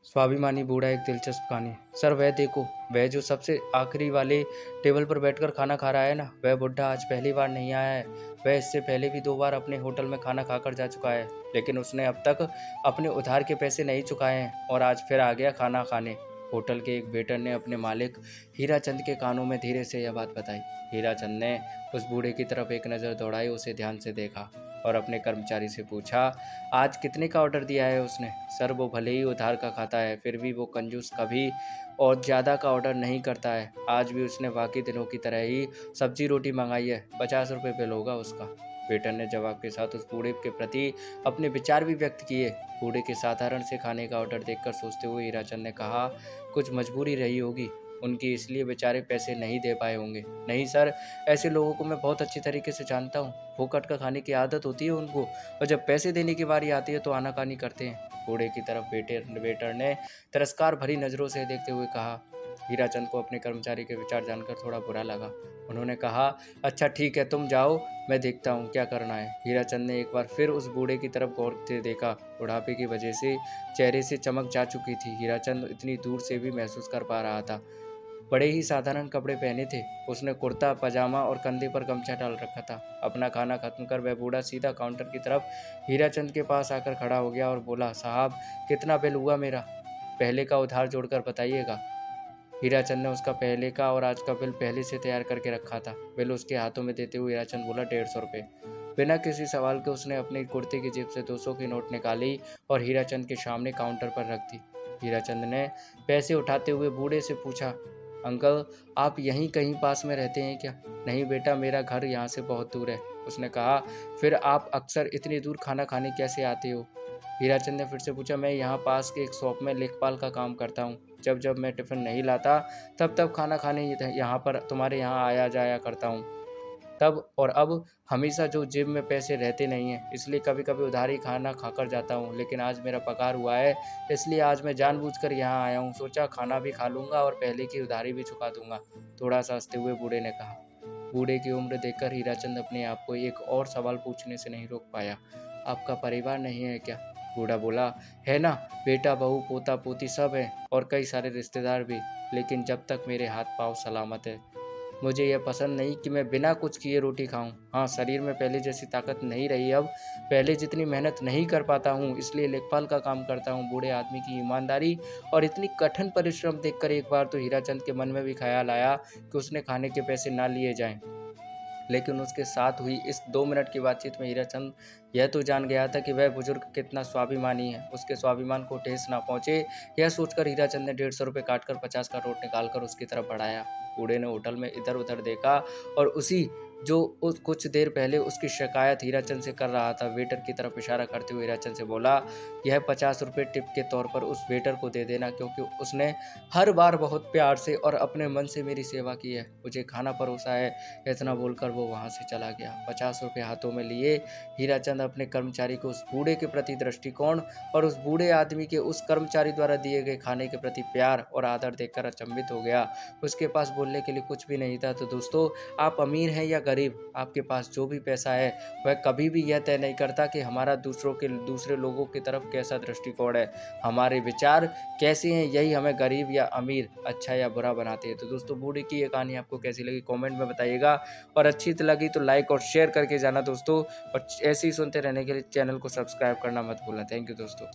स्वाभिमानी बूढ़ा एक दिलचस्प कहानी। सर वह देखो, वह जो सबसे आखिरी वाले टेबल पर बैठकर खाना खा रहा है ना, वह बुढ़ा आज पहली बार नहीं आया है। वह इससे पहले भी 2 बार अपने होटल में खाना खाकर जा चुका है, लेकिन उसने अब तक अपने उधार के पैसे नहीं चुकाए हैं और आज फिर आ गया खाना खाने। होटल के एक वेटर ने अपने मालिक हीराचंद के कानों में धीरे से यह बात बताई। हीराचंद ने उस बूढ़े की तरफ एक नज़र दौड़ाई, उसे ध्यान से देखा और अपने कर्मचारी से पूछा, आज कितने का ऑर्डर दिया है उसने? सर वो भले ही उधार का खाता है, फिर भी वो कंजूस कभी और ज़्यादा का ऑर्डर नहीं करता है। आज भी उसने बाकी दिनों की तरह ही सब्जी रोटी मंगाई है, 50 रुपये बिल होगा उसका। वेटर ने जवाब के साथ उस बूढ़े के प्रति अपने विचार भी व्यक्त किए। बूढ़े के साधारण से खाने का ऑर्डर देखकर सोचते हुए हीराचंद ने कहा, कुछ मजबूरी रही होगी उनकी, इसलिए बेचारे पैसे नहीं दे पाए होंगे। नहीं सर, ऐसे लोगों को मैं बहुत अच्छी तरीके से जानता हूँ। फोकट का खाने की आदत होती है उनको, और जब पैसे देने की बारी आती है तो आनाकानी करते हैं। बूढ़े की तरफ वेटर ने तिरस्कार भरी नज़रों से देखते हुए कहा। हीराचंद को अपने कर्मचारी के विचार जानकर थोड़ा बुरा लगा। उन्होंने कहा, अच्छा ठीक है, तुम जाओ, मैं देखता हूँ क्या करना है। हीराचंद ने एक बार फिर उस बूढ़े की तरफ गौर से देखा। बुढ़ापे की वजह से चेहरे से चमक जा चुकी थी। हीराचंद इतनी दूर से भी महसूस कर पा रहा था। बड़े ही साधारण कपड़े पहने थे। उसने कुर्ता पजामा और कंधे पर गमछा डाल रखा था। अपना खाना खत्म कर वह बूढ़ा सीधा काउंटर की तरफ हीराचंद के पास आकर खड़ा हो गया और बोला, साहब कितना बिल हुआ मेरा? पहले का उधार जोड़कर बताइएगा। हीराचंद ने उसका पहले का और आज का बिल पहले से तैयार करके रखा था। बिल उसके हाथों में देते हुए हीराचंद बोला, 150 रुपये। बिना किसी सवाल के उसने अपने कुर्ते की जेब से 200 की नोट निकाली और हीराचंद के सामने काउंटर पर रख दी। हीराचंद ने पैसे उठाते हुए बूढ़े से पूछा, अंकल आप यहीं कहीं पास में रहते हैं क्या? नहीं बेटा, मेरा घर यहाँ से बहुत दूर है। उसने कहा, फिर आप अक्सर इतनी दूर खाना खाने कैसे आते हो? हीराचंद ने फिर से पूछा, मैं यहाँ पास के एक शॉप में लेखपाल का काम करता हूँ। जब जब मैं टिफ़िन नहीं लाता तब तब खाना खाने यहाँ पर तुम्हारे यहाँ आया जाया करता हूँ। तब और अब हमेशा जो जेब में पैसे रहते नहीं हैं, इसलिए कभी कभी उधार ही खाना खाकर जाता हूँ, लेकिन आज मेरा पगार हुआ है, इसलिए आज मैं जानबूझकर यहाँ आया हूँ। सोचा खाना भी खा लूँगा और पहले की उधारी भी चुका दूँगा, थोड़ा सा हंसते हुए बूढ़े ने कहा। बूढ़े की उम्र देखकर हीराचंद अपने आप को एक और सवाल पूछने से नहीं रोक पाया, आपका परिवार नहीं है क्या? बूढ़ा बोला, है ना, बेटा बहू पोता पोती सब है और कई सारे रिश्तेदार भी, लेकिन जब तक मेरे हाथ पाँव सलामत है मुझे यह पसंद नहीं कि मैं बिना कुछ किए रोटी खाऊं। हाँ, शरीर में पहले जैसी ताकत नहीं रही अब, पहले जितनी मेहनत नहीं कर पाता हूँ, इसलिए लेखपाल का काम करता हूँ। बूढ़े आदमी की ईमानदारी और इतनी कठिन परिश्रम देखकर एक बार तो हीराचंद के मन में भी ख्याल आया कि उसने खाने के पैसे ना लिए जाएं। लेकिन उसके साथ हुई इस 2 मिनट की बातचीत में हीराचंद यह तो जान गया था कि वह बुजुर्ग कितना स्वाभिमानी है, उसके स्वाभिमान को ठेस ना पहुंचे। यह सोचकर हीराचंद ने 150 रुपये काटकर 50 का नोट निकालकर उसकी तरफ बढ़ाया। बूढ़े ने होटल में इधर उधर देखा और उसी जो उस कुछ देर पहले उसकी शिकायत हीराचंद से कर रहा था, वेटर की तरफ इशारा करते हुए हीराचंद से बोला, यह 50 रुपये टिप के तौर पर उस वेटर को दे देना, क्योंकि उसने हर बार बहुत प्यार से और अपने मन से मेरी सेवा की है, मुझे खाना परोसा है। इतना बोलकर वो वहाँ से चला गया। 50 रुपये हाथों में लिए हीराचंद अपने कर्मचारी को उस बूढ़े के प्रति दृष्टिकोण और उस बूढ़े आदमी के उस कर्मचारी द्वारा दिए गए खाने के प्रति प्यार और आदर देखकर अचंभित हो गया। उसके पास बोलने के लिए कुछ भी नहीं था। तो दोस्तों, आप अमीर हैं या गरीब, आपके पास जो भी पैसा है वह कभी भी यह तय नहीं करता कि हमारा दूसरे लोगों की तरफ कैसा दृष्टिकोण है। हमारे विचार कैसे हैं, यही हमें गरीब या अमीर, अच्छा या बुरा बनाते हैं। तो दोस्तों, बूढ़े की ये कहानी आपको कैसी लगी कमेंट में बताइएगा, और अच्छी लगी तो लाइक और शेयर करके जाना दोस्तों, और ऐसे ही सुनते रहने के लिए चैनल को सब्सक्राइब करना मत भूलना। थैंक यू दोस्तों।